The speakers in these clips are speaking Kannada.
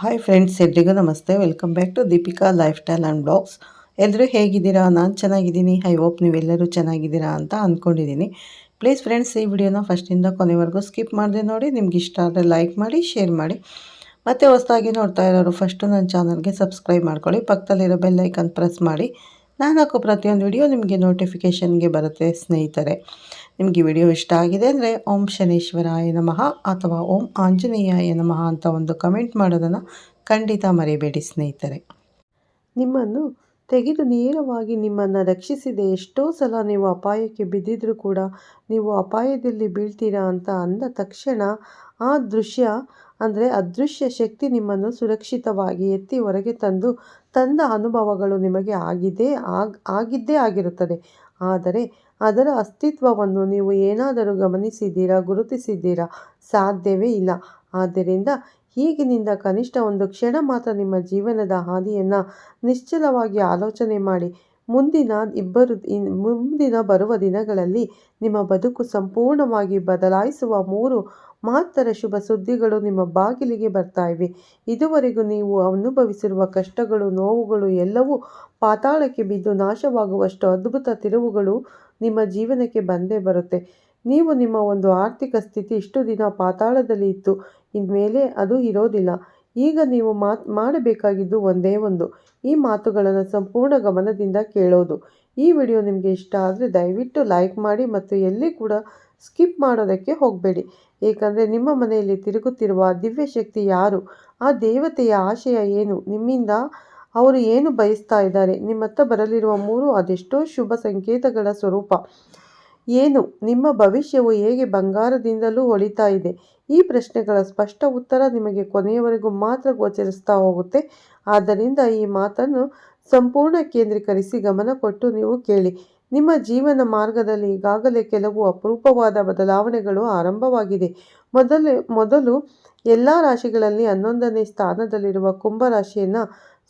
ಹಾಯ್ ಫ್ರೆಂಡ್ಸ್, ಎಲ್ರಿಗೂ ನಮಸ್ತೆ. Welcome back to Deepika lifestyle and blogs. ಎಲ್ಲರೂ ಹೇಗಿದ್ದೀರಾ? ನಾನು ಚೆನ್ನಾಗಿದ್ದೀನಿ. ಐ ಹೋಪ್ ನೀವೆಲ್ಲರೂ ಚೆನ್ನಾಗಿದ್ದೀರಾ ಅಂತ ಅಂದ್ಕೊಂಡಿದ್ದೀನಿ. ಪ್ಲೀಸ್ ಫ್ರೆಂಡ್ಸ್, ಈ ವಿಡಿಯೋನ ಫಸ್ಟಿಂದ ಕೊನೆವರೆಗೂ ಸ್ಕಿಪ್ ಮಾಡದೆ ನೋಡಿ. ನಿಮ್ಗೆ ಇಷ್ಟ ಆದರೆ ಲೈಕ್ ಮಾಡಿ, ಶೇರ್ ಮಾಡಿ. ಮತ್ತು ಹೊಸದಾಗಿ ನೋಡ್ತಾ ಇರೋರು ಫಸ್ಟು ನನ್ನ ಚಾನಲ್ಗೆ ಸಬ್ಸ್ಕ್ರೈಬ್ ಮಾಡ್ಕೊಳ್ಳಿ. ಪಕ್ಕದಲ್ಲಿರೋ ಬೆಲ್ ಐಕನ್ ಪ್ರೆಸ್ ಮಾಡಿ. ನಾನು ಹಾಕೋ ಪ್ರತಿಯೊಂದು ವಿಡಿಯೋ ನಿಮಗೆ ನೋಟಿಫಿಕೇಷನ್ಗೆ ಬರುತ್ತೆ ಸ್ನೇಹಿತರೆ. ನಿಮಗೆ ವಿಡಿಯೋ ಇಷ್ಟ ಆಗಿದೆ ಅಂದರೆ ಓಂ ಶನೇಶ್ವರಾಯ ನಮಃ ಅಥವಾ ಓಂ ಆಂಜನೇಯಾಯ ನಮಃ ಅಂತ ಒಂದು ಕಮೆಂಟ್ ಮಾಡೋದನ್ನು ಖಂಡಿತ ಮರೆಯಬೇಡಿ ಸ್ನೇಹಿತರೆ. ನಿಮ್ಮನ್ನು ತೆಗೆದು ನೇರವಾಗಿ ನಿಮ್ಮನ್ನು ರಕ್ಷಿಸಿದೆ. ಎಷ್ಟೋ ಸಲ ನೀವು ಅಪಾಯಕ್ಕೆ ಬಿದ್ದಿದ್ರೂ ಕೂಡ ನೀವು ಅಪಾಯದಲ್ಲಿ ಬೀಳ್ತೀರಾ ಅಂತ ಅಂದ ತಕ್ಷಣ ಆ ದೃಶ್ಯ ಅಂದರೆ ಅದೃಶ್ಯ ಶಕ್ತಿ ನಿಮ್ಮನ್ನು ಸುರಕ್ಷಿತವಾಗಿ ಎತ್ತಿ ಹೊರಗೆ ತಂದ ಅನುಭವಗಳು ನಿಮಗೆ ಆಗಿದ್ದೇ ಆಗಿರುತ್ತದೆ. ಆದರೆ ಅದರ ಅಸ್ತಿತ್ವವನ್ನು ನೀವು ಏನಾದರೂ ಗಮನಿಸಿದ್ದೀರಾ, ಗುರುತಿಸಿದ್ದೀರಾ? ಸಾಧ್ಯವೇ ಇಲ್ಲ. ಆದ್ದರಿಂದ ಈಗಿನಿಂದ ಕನಿಷ್ಠ ಒಂದು ಕ್ಷಣ ಮಾತ್ರ ನಿಮ್ಮ ಜೀವನದ ಹಾದಿಯನ್ನು ನಿಶ್ಚಲವಾಗಿ ಆಲೋಚನೆ ಮಾಡಿ. ಮುಂದಿನ ಬರುವ ದಿನಗಳಲ್ಲಿ ನಿಮ್ಮ ಬದುಕು ಸಂಪೂರ್ಣವಾಗಿ ಬದಲಾಯಿಸುವ 3 ಮಹತ್ತರ ಶುಭ ಸುದ್ದಿಗಳು ನಿಮ್ಮ ಬಾಗಿಲಿಗೆ ಬರ್ತಾ ಇವೆ. ಇದುವರೆಗೂ ನೀವು ಅನುಭವಿಸಿರುವ ಕಷ್ಟಗಳು, ನೋವುಗಳು ಎಲ್ಲವೂ ಪಾತಾಳಕ್ಕೆ ಬಿದ್ದು ನಾಶವಾಗುವಷ್ಟು ಅದ್ಭುತ ತಿರುವುಗಳು ನಿಮ್ಮ ಜೀವನಕ್ಕೆ ಬಂದೇ ಬರುತ್ತೆ. ನೀವು ನಿಮ್ಮ ಒಂದು ಆರ್ಥಿಕ ಸ್ಥಿತಿ ಇಷ್ಟು ದಿನ ಪಾತಾಳದಲ್ಲಿ ಇತ್ತು, ಇನ್ಮೇಲೆ ಅದು ಇರೋದಿಲ್ಲ. ಈಗ ನೀವು ಮಾಡಬೇಕಾಗಿದ್ದು ಒಂದೇ ಒಂದು, ಈ ಮಾತುಗಳನ್ನು ಸಂಪೂರ್ಣ ಗಮನದಿಂದ ಕೇಳೋದು. ಈ ವಿಡಿಯೋ ನಿಮಗೆ ಇಷ್ಟ ಆದರೆ ದಯವಿಟ್ಟು ಲೈಕ್ ಮಾಡಿ ಮತ್ತು ಎಲ್ಲಿ ಕೂಡ ಸ್ಕಿಪ್ ಮಾಡೋದಕ್ಕೆ ಹೋಗಬೇಡಿ. ಏಕೆಂದರೆ ನಿಮ್ಮ ಮನೆಯಲ್ಲಿ ತಿರುಗುತ್ತಿರುವ ದಿವ್ಯ ಶಕ್ತಿ ಯಾರು? ಆ ದೇವತೆಯ ಆಶಯ ಏನು? ನಿಮ್ಮಿಂದ ಅವರು ಏನು ಬಯಸ್ತಾ ಇದ್ದಾರೆ? ನಿಮ್ಮತ್ತ ಬರಲಿರುವ 3 ಅದೆಷ್ಟೋ ಶುಭ ಸಂಕೇತಗಳ ಸ್ವರೂಪ ಏನು? ನಿಮ್ಮ ಭವಿಷ್ಯವು ಹೇಗೆ ಬಂಗಾರದಿಂದಲೂ ಹೊಳಿತಾ ಇದೆ? ಈ ಪ್ರಶ್ನೆಗಳ ಸ್ಪಷ್ಟ ಉತ್ತರ ನಿಮಗೆ ಕೊನೆಯವರೆಗೂ ಮಾತ್ರ ಗೋಚರಿಸ್ತಾ ಹೋಗುತ್ತೆ. ಆದ್ದರಿಂದ ಈ ಮಾತನ್ನು ಸಂಪೂರ್ಣ ಕೇಂದ್ರೀಕರಿಸಿ ಗಮನ ಕೊಟ್ಟು ನೀವು ಕೇಳಿ. ನಿಮ್ಮ ಜೀವನ ಮಾರ್ಗದಲ್ಲಿ ಈಗಾಗಲೇ ಕೆಲವು ಅಪರೂಪವಾದ ಬದಲಾವಣೆಗಳು ಆರಂಭವಾಗಿದೆ. ಮೊದಲು ಎಲ್ಲ ರಾಶಿಗಳಲ್ಲಿ 11ನೇ ಸ್ಥಾನದಲ್ಲಿರುವ ಕುಂಭ ರಾಶಿಯನ್ನು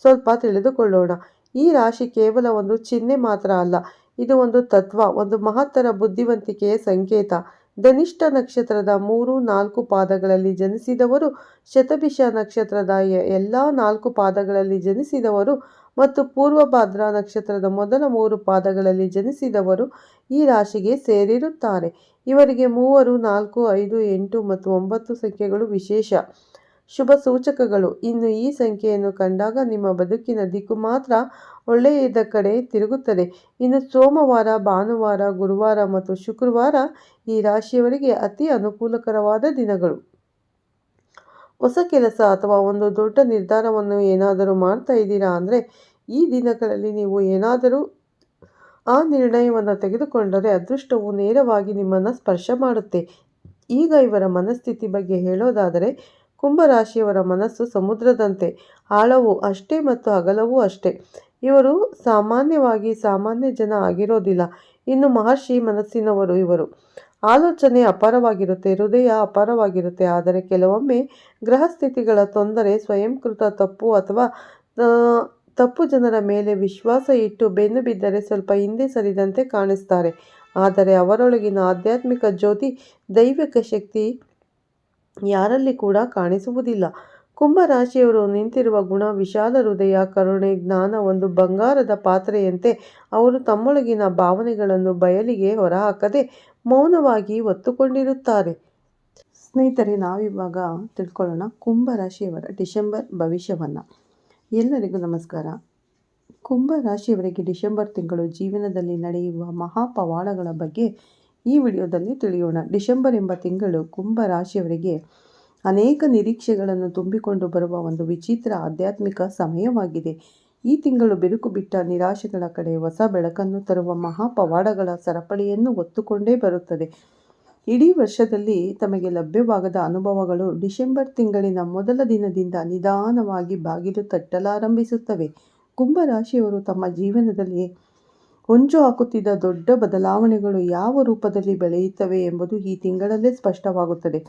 ಸ್ವಲ್ಪ ತಿಳಿದುಕೊಳ್ಳೋಣ. ಈ ರಾಶಿ ಕೇವಲ ಒಂದು ಚಿಹ್ನೆ ಮಾತ್ರ ಅಲ್ಲ, ಇದು ಒಂದು ತತ್ವ, ಒಂದು ಮಹತ್ತರ ಬುದ್ಧಿವಂತಿಕೆಯ ಸಂಕೇತ. ಧನಿಷ್ಠ ನಕ್ಷತ್ರದ 3, 4 ಪಾದಗಳಲ್ಲಿ ಜನಿಸಿದವರು, ಶತಭಿಷ ನಕ್ಷತ್ರದ ಎಲ್ಲ 4 ಪಾದಗಳಲ್ಲಿ ಜನಿಸಿದವರು ಮತ್ತು ಪೂರ್ವಭಾದ್ರಾ ನಕ್ಷತ್ರದ ಮೊದಲ 3 ಪಾದಗಳಲ್ಲಿ ಜನಿಸಿದವರು ಈ ರಾಶಿಗೆ ಸೇರಿರುತ್ತಾರೆ. ಇವರಿಗೆ 3, 4, 5, 8 ಮತ್ತು 9 ಸಂಖ್ಯೆಗಳು ವಿಶೇಷ ಶುಭ ಸೂಚಕಗಳು. ಇನ್ನು ಈ ಸಂಖ್ಯೆಯನ್ನು ಕಂಡಾಗ ನಿಮ್ಮ ಬದುಕಿನ ದಿಕ್ಕು ಮಾತ್ರ ಒಳ್ಳೆಯದ ಕಡೆ ತಿರುಗುತ್ತದೆ. ಇನ್ನು ಸೋಮವಾರ, ಭಾನುವಾರ, ಗುರುವಾರ ಮತ್ತು ಶುಕ್ರವಾರ ಈ ರಾಶಿಯವರಿಗೆ ಅತಿ ಅನುಕೂಲಕರವಾದ ದಿನಗಳು. ಹೊಸ ಕೆಲಸ ಅಥವಾ ಒಂದು ದೊಡ್ಡ ನಿರ್ಧಾರವನ್ನು ಏನಾದರೂ ಮಾಡ್ತಾ ಇದ್ದೀರಾ ಅಂದರೆ ಈ ದಿನಗಳಲ್ಲಿ ನೀವು ಏನಾದರೂ ಆ ನಿರ್ಣಯವನ್ನು ತೆಗೆದುಕೊಂಡರೆ ಅದೃಷ್ಟವು ನೇರವಾಗಿ ನಿಮ್ಮನ್ನು ಸ್ಪರ್ಶ ಮಾಡುತ್ತೆ. ಈಗ ಇವರ ಮನಸ್ಥಿತಿ ಬಗ್ಗೆ ಹೇಳೋದಾದರೆ, ಕುಂಭರಾಶಿಯವರ ಮನಸ್ಸು ಸಮುದ್ರದಂತೆ, ಆಳವೂ ಅಷ್ಟೇ ಮತ್ತು ಅಗಲವೂ ಅಷ್ಟೇ. ಇವರು ಸಾಮಾನ್ಯ ಜನ ಆಗಿರೋದಿಲ್ಲ. ಇನ್ನು ಮಹರ್ಷಿ ಮನಸ್ಸಿನವರು ಇವರು. ಆಲೋಚನೆ ಅಪಾರವಾಗಿರುತ್ತೆ, ಹೃದಯ ಅಪಾರವಾಗಿರುತ್ತೆ. ಆದರೆ ಕೆಲವೊಮ್ಮೆ ಗ್ರಹಸ್ಥಿತಿಗಳ ತೊಂದರೆ, ಸ್ವಯಂಕೃತ ತಪ್ಪು ಅಥವಾ ತಪ್ಪು ಜನರ ಮೇಲೆ ವಿಶ್ವಾಸ ಇಟ್ಟು ಬೆನ್ನು ಬಿದ್ದರೆ ಸ್ವಲ್ಪ ಹಿಂದೆ ಸರಿದಂತೆ ಕಾಣಿಸ್ತಾರೆ. ಆದರೆ ಅವರೊಳಗಿನ ಆಧ್ಯಾತ್ಮಿಕ ಜ್ಯೋತಿ, ದೈವಿಕ ಶಕ್ತಿ ಯಾರಲ್ಲಿ ಕೂಡ ಕಾಣಿಸುವುದಿಲ್ಲ. ಕುಂಭರಾಶಿಯವರು ನಿಂತಿರುವ ಗುಣ ವಿಶಾಲ ಹೃದಯ, ಕರುಣೆ, ಜ್ಞಾನ. ಒಂದು ಬಂಗಾರದ ಪಾತ್ರೆಯಂತೆ ಅವರು ತಮ್ಮೊಳಗಿನ ಭಾವನೆಗಳನ್ನು ಬಯಲಿಗೆ ಹೊರಹಾಕದೆ ಮೌನವಾಗಿ ಹೊತ್ತುಕೊಂಡಿರುತ್ತಾರೆ. ಸ್ನೇಹಿತರೆ, ನಾವಿವಾಗ ತಿಳ್ಕೊಳ್ಳೋಣ ಕುಂಭರಾಶಿಯವರ ಡಿಸೆಂಬರ್ ಭವಿಷ್ಯವನ್ನು. ಎಲ್ಲರಿಗೂ ನಮಸ್ಕಾರ. ಕುಂಭರಾಶಿಯವರಿಗೆ ಡಿಸೆಂಬರ್ ತಿಂಗಳು ಜೀವನದಲ್ಲಿ ನಡೆಯುವ ಮಹಾಪವಾಡಗಳ ಬಗ್ಗೆ ಈ ವಿಡಿಯೋದಲ್ಲಿ ತಿಳಿಯೋಣ. ಡಿಸೆಂಬರ್ ಎಂಬ ತಿಂಗಳು ಕುಂಭರಾಶಿಯವರಿಗೆ ಅನೇಕ ನಿರೀಕ್ಷೆಗಳನ್ನು ತುಂಬಿಕೊಂಡು ಬರುವ ಒಂದು ವಿಚಿತ್ರ ಆಧ್ಯಾತ್ಮಿಕ ಸಮಯವಾಗಿದೆ. ಈ ತಿಂಗಳು ಬಿರುಕು ಬಿಟ್ಟ ನಿರಾಶೆಗಳ ಕಡೆ ಹೊಸ ಬೆಳಕನ್ನು ತರುವ ಮಹಾಪವಾಡಗಳ ಸರಪಳಿಯನ್ನು ಹೊತ್ತುಕೊಂಡೇ ಬರುತ್ತದೆ. ಇಡೀ ವರ್ಷದಲ್ಲಿ ತಮಗೆ ಲಭ್ಯವಾಗದ ಅನುಭವಗಳು ಡಿಸೆಂಬರ್ ತಿಂಗಳಿನ ಮೊದಲ ದಿನದಿಂದ ನಿಧಾನವಾಗಿ ಬಾಗಿಲು ತಟ್ಟಲಾರಂಭಿಸುತ್ತವೆ. ಕುಂಭರಾಶಿಯವರು ತಮ್ಮ ಜೀವನದಲ್ಲಿ ಹೊಂಚು ಹಾಕುತ್ತಿದ್ದ ದೊಡ್ಡ ಬದಲಾವಣೆಗಳು ಯಾವ ರೂಪದಲ್ಲಿ ಬೆಳೆಯುತ್ತವೆ ಎಂಬುದು ಈ ತಿಂಗಳಲ್ಲೇ ಸ್ಪಷ್ಟವಾಗುತ್ತದೆ.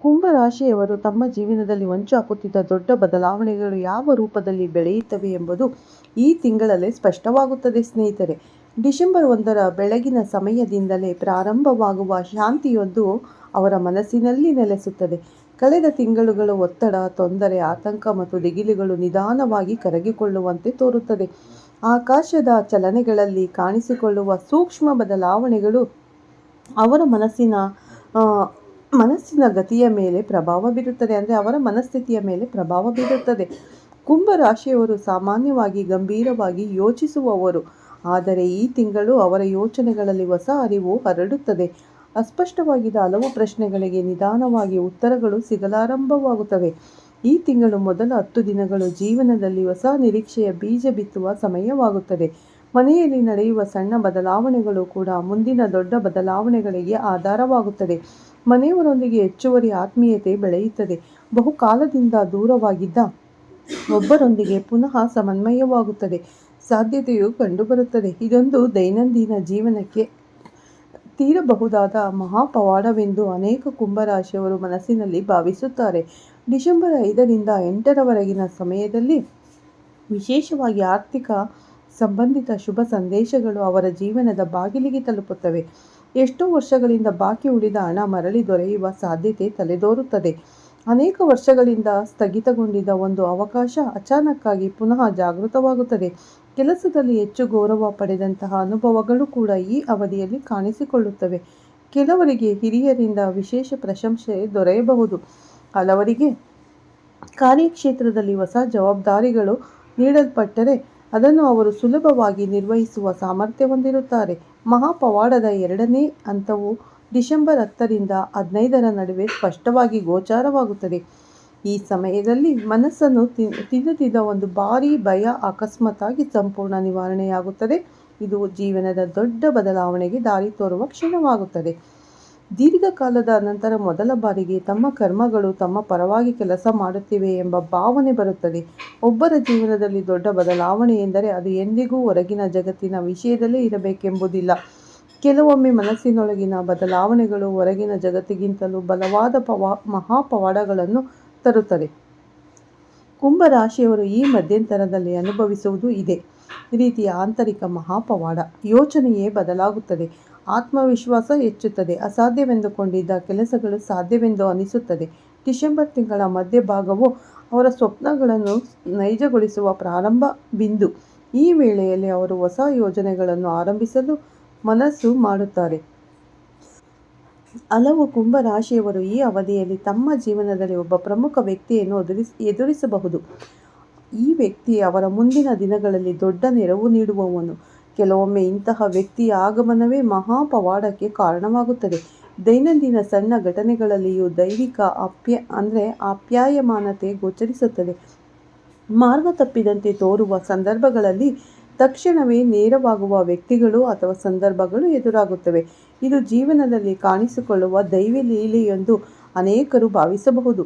ಕುಂಭರಾಶಿಯವರು ತಮ್ಮ ಜೀವನದಲ್ಲಿ ಹೊಂಚು ಹಾಕುತ್ತಿದ್ದ ದೊಡ್ಡ ಬದಲಾವಣೆಗಳು ಯಾವ ರೂಪದಲ್ಲಿ ಬೆಳೆಯುತ್ತವೆ ಎಂಬುದು ಈ ತಿಂಗಳಲ್ಲೇ ಸ್ಪಷ್ಟವಾಗುತ್ತದೆ ಸ್ನೇಹಿತರೆ. ಡಿಸೆಂಬರ್ 1ರ ಬೆಳಗಿನ ಸಮಯದಿಂದಲೇ ಪ್ರಾರಂಭವಾಗುವ ಶಾಂತಿಯೊಂದು ಅವರ ಮನಸ್ಸಿನಲ್ಲಿ ನೆಲೆಸುತ್ತದೆ. ಕಳೆದ ತಿಂಗಳುಗಳ ಒತ್ತಡ, ತೊಂದರೆ, ಆತಂಕ ಮತ್ತು ದಿಗಿಲುಗಳು ನಿಧಾನವಾಗಿ ಕರಗಿಕೊಳ್ಳುವಂತೆ ತೋರುತ್ತದೆ. ಆಕಾಶದ ಚಲನೆಗಳಲ್ಲಿ ಕಾಣಿಸಿಕೊಳ್ಳುವ ಸೂಕ್ಷ್ಮ ಬದಲಾವಣೆಗಳು ಅವರ ಮನಸ್ಸಿನ ಗತಿಯ ಮೇಲೆ ಪ್ರಭಾವ ಬೀರುತ್ತದೆ. ಅವರ ಮನಸ್ಥಿತಿಯ ಮೇಲೆ ಪ್ರಭಾವ ಬೀರುತ್ತದೆ. ಕುಂಭರಾಶಿಯವರು ಸಾಮಾನ್ಯವಾಗಿ ಗಂಭೀರವಾಗಿ ಯೋಚಿಸುವವರು. ಆದರೆ ಈ ತಿಂಗಳು ಅವರ ಯೋಚನೆಗಳಲ್ಲಿ ಹೊಸ ಅರಿವು ಹರಡುತ್ತದೆ. ಅಸ್ಪಷ್ಟವಾಗಿದ್ದ ಹಲವು ಪ್ರಶ್ನೆಗಳಿಗೆ ನಿಧಾನವಾಗಿ ಉತ್ತರಗಳು ಸಿಗಲಾರಂಭವಾಗುತ್ತವೆ. ಈ ತಿಂಗಳು ಮೊದಲ 10 ದಿನಗಳು ಜೀವನದಲ್ಲಿ ಹೊಸ ನಿರೀಕ್ಷೆಯ ಬೀಜ ಬಿತ್ತುವ ಸಮಯವಾಗುತ್ತದೆ. ಮನೆಯಲ್ಲಿ ನಡೆಯುವ ಸಣ್ಣ ಬದಲಾವಣೆಗಳು ಕೂಡ ಮುಂದಿನ ದೊಡ್ಡ ಬದಲಾವಣೆಗಳಿಗೆ ಆಧಾರವಾಗುತ್ತದೆ. ಮನೆಯವರೊಂದಿಗೆ ಹೆಚ್ಚುವರಿ ಆತ್ಮೀಯತೆ ಬೆಳೆಯುತ್ತದೆ. ಬಹುಕಾಲದಿಂದ ದೂರವಾಗಿದ್ದ ಒಬ್ಬರೊಂದಿಗೆ ಪುನಃ ಸಮನ್ವಯವಾಗುತ್ತದೆ ಸಾಧ್ಯತೆಯು ಕಂಡುಬರುತ್ತದೆ. ಇದೊಂದು ದೈನಂದಿನ ಜೀವನಕ್ಕೆ ತೀರಬಹುದಾದ ಮಹಾಪವಾಡವೆಂದು ಅನೇಕ ಕುಂಭರಾಶಿಯವರು ಮನಸ್ಸಿನಲ್ಲಿ ಭಾವಿಸುತ್ತಾರೆ. ಡಿಸೆಂಬರ್ 5ರಿಂದ 8ರವರೆಗಿನ ಸಮಯದಲ್ಲಿ ವಿಶೇಷವಾಗಿ ಆರ್ಥಿಕ ಸಂಬಂಧಿತ ಶುಭ ಸಂದೇಶಗಳು ಅವರ ಜೀವನದ ಬಾಗಿಲಿಗೆ ತಲುಪುತ್ತವೆ. ಎಷ್ಟೋ ವರ್ಷಗಳಿಂದ ಬಾಕಿ ಉಳಿದ ಹಣ ಮರಳಿ ದೊರೆಯುವ ಸಾಧ್ಯತೆ ತಲೆದೋರುತ್ತದೆ. ಅನೇಕ ವರ್ಷಗಳಿಂದ ಸ್ಥಗಿತಗೊಂಡಿದ್ದ ಒಂದು ಅವಕಾಶ ಅಚಾನಕ್ಕಾಗಿ ಪುನಃ ಜಾಗೃತವಾಗುತ್ತದೆ. ಕೆಲಸದಲ್ಲಿ ಹೆಚ್ಚು ಗೌರವ ಪಡೆದಂತಹ ಅನುಭವಗಳು ಕೂಡ ಈ ಅವಧಿಯಲ್ಲಿ ಕಾಣಿಸಿಕೊಳ್ಳುತ್ತವೆ. ಕೆಲವರಿಗೆ ಹಿರಿಯರಿಂದ ವಿಶೇಷ ಪ್ರಶಂಸೆ ದೊರೆಯಬಹುದು. ಹಲವರಿಗೆ ಕಾರ್ಯಕ್ಷೇತ್ರದಲ್ಲಿ ಹೊಸ ಜವಾಬ್ದಾರಿಗಳು ನೀಡಲ್ಪಟ್ಟರೆ ಅದನ್ನು ಅವರು ಸುಲಭವಾಗಿ ನಿರ್ವಹಿಸುವ ಸಾಮರ್ಥ್ಯ ಹೊಂದಿರುತ್ತಾರೆ. ಮಹಾಪವಾಡದ 2ನೇ ಹಂತವು ಡಿಸೆಂಬರ್ 10ರಿಂದ 15ರ ನಡುವೆ ಸ್ಪಷ್ಟವಾಗಿ ಗೋಚರವಾಗುತ್ತದೆ. ಈ ಸಮಯದಲ್ಲಿ ಮನಸ್ಸನ್ನು ತಿನ್ನುತ್ತಿದ್ದ ಒಂದು ಭಾರೀ ಭಯ ಅಕಸ್ಮಾತ್ತಾಗಿ ಸಂಪೂರ್ಣ ನಿವಾರಣೆಯಾಗುತ್ತದೆ. ಇದು ಜೀವನದ ದೊಡ್ಡ ಬದಲಾವಣೆಗೆ ದಾರಿ ತೋರುವ ಕ್ಷಣವಾಗುತ್ತದೆ. ದೀರ್ಘಕಾಲದ ನಂತರ ಮೊದಲ ಬಾರಿಗೆ ತಮ್ಮ ಕರ್ಮಗಳು ತಮ್ಮ ಪರವಾಗಿ ಕೆಲಸ ಮಾಡುತ್ತಿವೆ ಎಂಬ ಭಾವನೆ ಬರುತ್ತದೆ. ಒಬ್ಬರ ಜೀವನದಲ್ಲಿ ದೊಡ್ಡ ಬದಲಾವಣೆ ಎಂದರೆ ಅದು ಎಂದಿಗೂ ಹೊರಗಿನ ಜಗತ್ತಿನ ವಿಷಯದಲ್ಲೇ ಇರಬೇಕೆಂಬುದಿಲ್ಲ. ಕೆಲವೊಮ್ಮೆ ಮನಸ್ಸಿನೊಳಗಿನ ಬದಲಾವಣೆಗಳು ಹೊರಗಿನ ಜಗತ್ತಿಗಿಂತಲೂ ಬಲವಾದ ಮಹಾಪವಾಡಗಳನ್ನು ತರುತ್ತದೆ. ಕುಂಭರಾಶಿಯವರು ಈ ಮಧ್ಯಂತರದಲ್ಲಿ ಅನುಭವಿಸುವುದು ಇದೇ ರೀತಿಯ ಆಂತರಿಕ ಮಹಾಪವಾಡ. ಯೋಚನೆಯೇ ಬದಲಾಗುತ್ತದೆ. ಆತ್ಮವಿಶ್ವಾಸ ಹೆಚ್ಚುತ್ತದೆ. ಅಸಾಧ್ಯವೆಂದುಕೊಂಡಿದ್ದ ಕೆಲಸಗಳು ಸಾಧ್ಯವೆಂದು ಅನಿಸುತ್ತದೆ. ಡಿಸೆಂಬರ್ ತಿಂಗಳ ಮಧ್ಯಭಾಗವು ಅವರ ಸ್ವಪ್ನಗಳನ್ನು ನೈಜಗೊಳಿಸುವ ಪ್ರಾರಂಭ ಬಿಂದು. ಈ ವೇಳೆಯಲ್ಲಿ ಅವರು ಹೊಸ ಯೋಜನೆಗಳನ್ನು ಆರಂಭಿಸಲು ಮನಸ್ಸು ಮಾಡುತ್ತಾರೆ. ಹಲವು ಕುಂಭರಾಶಿಯವರು ಈ ಅವಧಿಯಲ್ಲಿ ತಮ್ಮ ಜೀವನದಲ್ಲಿ ಒಬ್ಬ ಪ್ರಮುಖ ವ್ಯಕ್ತಿಯನ್ನು ಎದುರಿಸಬಹುದು. ಈ ವ್ಯಕ್ತಿ ಅವರ ಮುಂದಿನ ದಿನಗಳಲ್ಲಿ ದೊಡ್ಡ ನೆರವು ನೀಡುವವನು. ಕೆಲವೊಮ್ಮೆ ಇಂತಹ ವ್ಯಕ್ತಿಯ ಆಗಮನವೇ ಮಹಾಪವಾಡಕ್ಕೆ ಕಾರಣವಾಗುತ್ತದೆ. ದೈನಂದಿನ ಸಣ್ಣ ಘಟನೆಗಳಲ್ಲಿಯೂ ದೈವಿಕ ಆಪ್ಯಾಯಮಾನತೆ ಗೋಚರಿಸುತ್ತದೆ. ಮಾರ್ಗ ತಪ್ಪಿದಂತೆ ತೋರುವ ಸಂದರ್ಭಗಳಲ್ಲಿ ತಕ್ಷಣವೇ ನೇರವಾಗುವ ವ್ಯಕ್ತಿಗಳು ಅಥವಾ ಸಂದರ್ಭಗಳು ಎದುರಾಗುತ್ತವೆ. ಇದು ಜೀವನದಲ್ಲಿ ಕಾಣಿಸಿಕೊಳ್ಳುವ ದೈವ ಲೀಲೆಯೆಂದು ಅನೇಕರು ಭಾವಿಸಬಹುದು.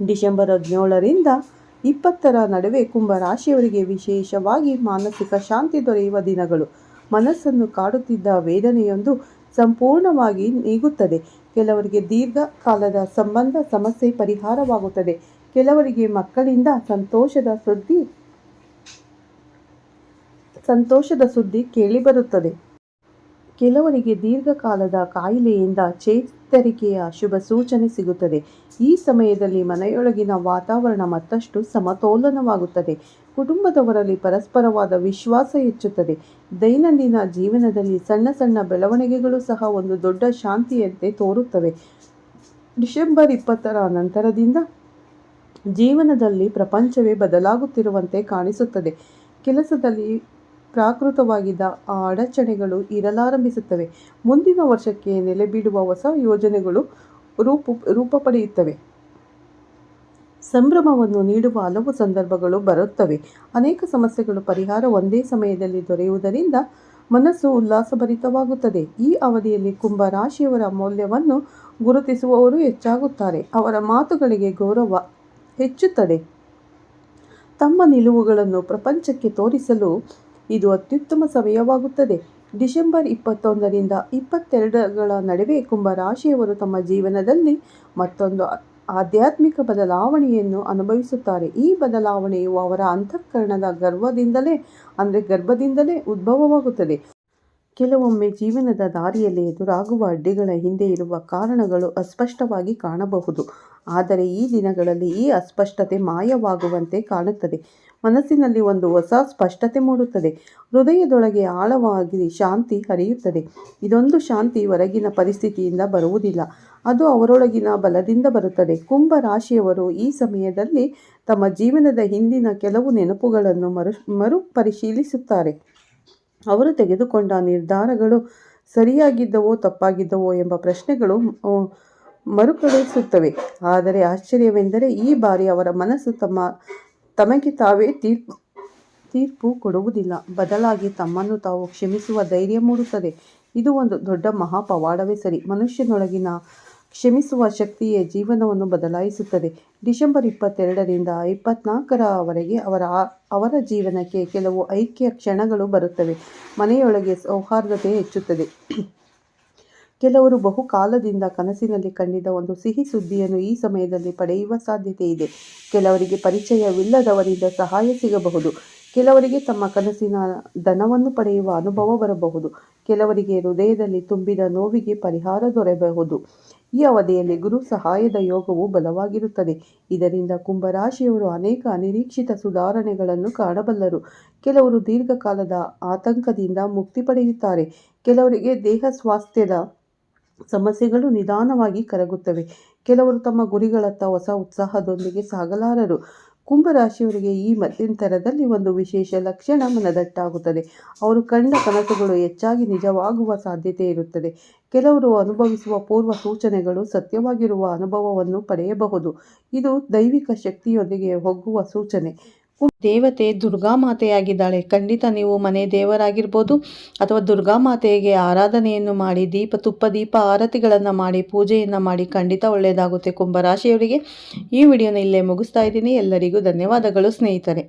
ಡಿಸೆಂಬರ್ 17ರಿಂದ 20ರ ನಡುವೆ ಕುಂಭರಾಶಿಯವರಿಗೆ ವಿಶೇಷವಾಗಿ ಮಾನಸಿಕ ಶಾಂತಿ ದೊರೆಯುವ ದಿನಗಳು. ಮನಸ್ಸನ್ನು ಕಾಡುತ್ತಿದ್ದ ವೇದನೆಯೊಂದು ಸಂಪೂರ್ಣವಾಗಿ ನೀಗುತ್ತದೆ. ಕೆಲವರಿಗೆ ದೀರ್ಘಕಾಲದ ಸಂಬಂಧ ಸಮಸ್ಯೆ ಪರಿಹಾರವಾಗುತ್ತದೆ. ಕೆಲವರಿಗೆ ಮಕ್ಕಳಿಂದ ಸಂತೋಷದ ಸುದ್ದಿ ಕೇಳಿಬರುತ್ತದೆ. ಕೆಲವರಿಗೆ ದೀರ್ಘಕಾಲದ ಕಾಯಿಲೆಯಿಂದ ಚೇತರಿಕೆಯ ಶುಭ ಸೂಚನೆ ಸಿಗುತ್ತದೆ. ಈ ಸಮಯದಲ್ಲಿ ಮನೆಯೊಳಗಿನ ವಾತಾವರಣ ಮತ್ತಷ್ಟು ಸಮತೋಲನವಾಗುತ್ತದೆ. ಕುಟುಂಬದವರಲ್ಲಿ ಪರಸ್ಪರವಾದ ವಿಶ್ವಾಸ ಹೆಚ್ಚುತ್ತದೆ. ದೈನಂದಿನ ಜೀವನದಲ್ಲಿ ಸಣ್ಣ ಸಣ್ಣ ಬೆಳವಣಿಗೆಗಳು ಸಹ ಒಂದು ದೊಡ್ಡ ಶಾಂತಿಯಂತೆ ತೋರುತ್ತವೆ. ಡಿಸೆಂಬರ್ 20ರ ನಂತರದಿಂದ ಜೀವನದಲ್ಲಿ ಪ್ರಪಂಚವೇ ಬದಲಾಗುತ್ತಿರುವಂತೆ ಕಾಣಿಸುತ್ತದೆ. ಕೆಲಸದಲ್ಲಿ ಪ್ರಾಕೃತವಾಗಿದ್ದ ಅಡಚಣೆಗಳು ಇರಲಾರಂಭಿಸುತ್ತವೆ. ಮುಂದಿನ ವರ್ಷಕ್ಕೆ ನೆಲೆಬೀಳುವ ಹೊಸ ಯೋಜನೆಗಳು ರೂಪ ಪಡೆಯುತ್ತವೆ. ಸಂಭ್ರಮವನ್ನು ನೀಡುವ ಹಲವು ಸಂದರ್ಭಗಳು ಬರುತ್ತವೆ. ಅನೇಕ ಸಮಸ್ಯೆಗಳು ಪರಿಹಾರ ಒಂದೇ ಸಮಯದಲ್ಲಿ ದೊರೆಯುವುದರಿಂದ ಮನಸ್ಸು ಉಲ್ಲಾಸಭರಿತವಾಗುತ್ತದೆ. ಈ ಅವಧಿಯಲ್ಲಿ ಕುಂಭರಾಶಿಯವರ ಮೌಲ್ಯವನ್ನು ಗುರುತಿಸುವವರು ಹೆಚ್ಚಾಗುತ್ತಾರೆ. ಅವರ ಮಾತುಗಳಿಗೆ ಗೌರವ ಹೆಚ್ಚುತ್ತದೆ. ತಮ್ಮ ನಿಲುವುಗಳನ್ನು ಪ್ರಪಂಚಕ್ಕೆ ತೋರಿಸಲು ಇದು ಅತ್ಯುತ್ತಮ ಸಮಯವಾಗುತ್ತದೆ. ಡಿಸೆಂಬರ್ 21ರಿಂದ 22ಗಳ ನಡುವೆ ಕುಂಭರಾಶಿಯವರು ತಮ್ಮ ಜೀವನದಲ್ಲಿ ಮತ್ತೊಂದು ಆಧ್ಯಾತ್ಮಿಕ ಬದಲಾವಣೆಯನ್ನು ಅನುಭವಿಸುತ್ತಾರೆ. ಈ ಬದಲಾವಣೆಯು ಅವರ ಅಂತಃಕರಣದ ಗರ್ಭದಿಂದಲೇ ಉದ್ಭವವಾಗುತ್ತದೆ. ಕೆಲವೊಮ್ಮೆ ಜೀವನದ ದಾರಿಯಲ್ಲಿ ಎದುರಾಗುವ ಅಡ್ಡಿಗಳ ಹಿಂದೆ ಇರುವ ಕಾರಣಗಳು ಅಸ್ಪಷ್ಟವಾಗಿ ಕಾಣಬಹುದು. ಆದರೆ ಈ ದಿನಗಳಲ್ಲಿ ಈ ಅಸ್ಪಷ್ಟತೆ ಮಾಯವಾಗುವಂತೆ ಕಾಣುತ್ತದೆ. ಮನಸ್ಸಿನಲ್ಲಿ ಒಂದು ಹೊಸ ಸ್ಪಷ್ಟತೆ ಮೂಡುತ್ತದೆ. ಹೃದಯದೊಳಗೆ ಆಳವಾಗಿ ಶಾಂತಿ ಹರಿಯುತ್ತದೆ. ಇದೊಂದು ಶಾಂತಿ ಹೊರಗಿನ ಪರಿಸ್ಥಿತಿಯಿಂದ ಬರುವುದಿಲ್ಲ, ಅದು ಅವರೊಳಗಿನ ಬಲದಿಂದ ಬರುತ್ತದೆ. ಕುಂಭ ರಾಶಿಯವರು ಈ ಸಮಯದಲ್ಲಿ ತಮ್ಮ ಜೀವನದ ಹಿಂದಿನ ಕೆಲವು ನೆನಪುಗಳನ್ನು ಮರುಪರಿಶೀಲಿಸುತ್ತಾರೆ. ಅವರು ತೆಗೆದುಕೊಂಡ ನಿರ್ಧಾರಗಳು ಸರಿಯಾಗಿದ್ದವೋ ತಪ್ಪಾಗಿದ್ದವೋ ಎಂಬ ಪ್ರಶ್ನೆಗಳು ಮರುಕಳಿಸುತ್ತವೆ. ಆದರೆ ಆಶ್ಚರ್ಯವೆಂದರೆ ಈ ಬಾರಿ ಅವರ ಮನಸ್ಸು ತಮಗೆ ತಾವೇ ತೀರ್ಪು ಕೊಡುವುದಿಲ್ಲ. ಬದಲಾಗಿ ತಮ್ಮನ್ನು ತಾವು ಕ್ಷಮಿಸುವ ಧೈರ್ಯ ಮೂಡುತ್ತದೆ. ಇದು ಒಂದು ದೊಡ್ಡ ಮಹಾಪವಾಡವೇ ಸರಿ. ಮನುಷ್ಯನೊಳಗಿನ ಕ್ಷಮಿಸುವ ಶಕ್ತಿಯೇ ಜೀವನವನ್ನು ಬದಲಾಯಿಸುತ್ತದೆ. ಡಿಸೆಂಬರ್ 22ರಿಂದ 24ರವರೆಗೆ ಅವರ ಜೀವನಕ್ಕೆ ಕೆಲವು ಐಕ್ಯ ಕ್ಷಣಗಳು ಬರುತ್ತವೆ. ಮನೆಯೊಳಗೆ ಸೌಹಾರ್ದತೆ ಹೆಚ್ಚುತ್ತದೆ. ಕೆಲವರು ಬಹುಕಾಲದಿಂದ ಕನಸಿನಲ್ಲಿ ಕಂಡಿದ್ದ ಒಂದು ಸಿಹಿ ಸುದ್ದಿಯನ್ನು ಈ ಸಮಯದಲ್ಲಿ ಪಡೆಯುವ ಸಾಧ್ಯತೆ ಇದೆ. ಕೆಲವರಿಗೆ ಪರಿಚಯವಿಲ್ಲದವರಿಂದ ಸಹಾಯ ಸಿಗಬಹುದು. ಕೆಲವರಿಗೆ ತಮ್ಮ ಕನಸಿನ ಧನವನ್ನು ಪಡೆಯುವ ಅನುಭವ ಬರಬಹುದು. ಕೆಲವರಿಗೆ ಹೃದಯದಲ್ಲಿ ತುಂಬಿದ ನೋವಿಗೆ ಪರಿಹಾರ ದೊರೆಯಬಹುದು. ಈ ಅವಧಿಯಲ್ಲಿ ಗುರು ಸಹಾಯದ ಯೋಗವು ಬಲವಾಗಿರುತ್ತದೆ. ಇದರಿಂದ ಕುಂಭರಾಶಿಯವರು ಅನೇಕ ಅನಿರೀಕ್ಷಿತ ಸುಧಾರಣೆಗಳನ್ನು ಕಾಣಬಲ್ಲರು. ಕೆಲವರು ದೀರ್ಘಕಾಲದ ಆತಂಕದಿಂದ ಮುಕ್ತಿ ಪಡೆಯುತ್ತಾರೆ. ಕೆಲವರಿಗೆ ದೇಹ ಸ್ವಾಸ್ಥ್ಯದ ಸಮಸ್ಯೆಗಳು ನಿಧಾನವಾಗಿ ಕರಗುತ್ತವೆ. ಕೆಲವರು ತಮ್ಮ ಗುರಿಗಳತ್ತ ಹೊಸ ಉತ್ಸಾಹದೊಂದಿಗೆ ಸಾಗಲಾರರು. ಕುಂಭರಾಶಿಯವರಿಗೆ ಈ ಮಧ್ಯಂತರದಲ್ಲಿ ಒಂದು ವಿಶೇಷ ಲಕ್ಷಣ ಮನದಟ್ಟಾಗುತ್ತದೆ. ಅವರು ಕಂಡ ಕನಸುಗಳು ಹೆಚ್ಚಾಗಿ ನಿಜವಾಗುವ ಸಾಧ್ಯತೆ ಇರುತ್ತದೆ. ಕೆಲವರು ಅನುಭವಿಸುವ ಪೂರ್ವ ಸೂಚನೆಗಳು ಸತ್ಯವಾಗಿರುವ ಅನುಭವವನ್ನು ಪಡೆಯಬಹುದು. ಇದು ದೈವಿಕ ಶಕ್ತಿಯೊಂದಿಗೆ ಹೋಗುವ ಸೂಚನೆ. ದೇವತೆ ದುರ್ಗಾಮಾತೆಯಾಗಿದ್ದಾಳೆ. ಖಂಡಿತ ನೀವು ಮನೆ ದೇವರಾಗಿರ್ಬೋದು ಅಥವಾ ದುರ್ಗಾಮಾತೆಗೆ ಆರಾಧನೆಯನ್ನು ಮಾಡಿ ತುಪ್ಪ ದೀಪ ಆರತಿಗಳನ್ನು ಮಾಡಿ ಪೂಜೆಯನ್ನು ಮಾಡಿ ಖಂಡಿತ ಒಳ್ಳೆಯದಾಗುತ್ತೆ. ಕುಂಭರಾಶಿಯವರಿಗೆ ಈ ವಿಡಿಯೋನ ಇಲ್ಲೇ ಮುಗಿಸ್ತಾ ಇದ್ದೀನಿ. ಎಲ್ಲರಿಗೂ ಧನ್ಯವಾದಗಳು ಸ್ನೇಹಿತರೆ.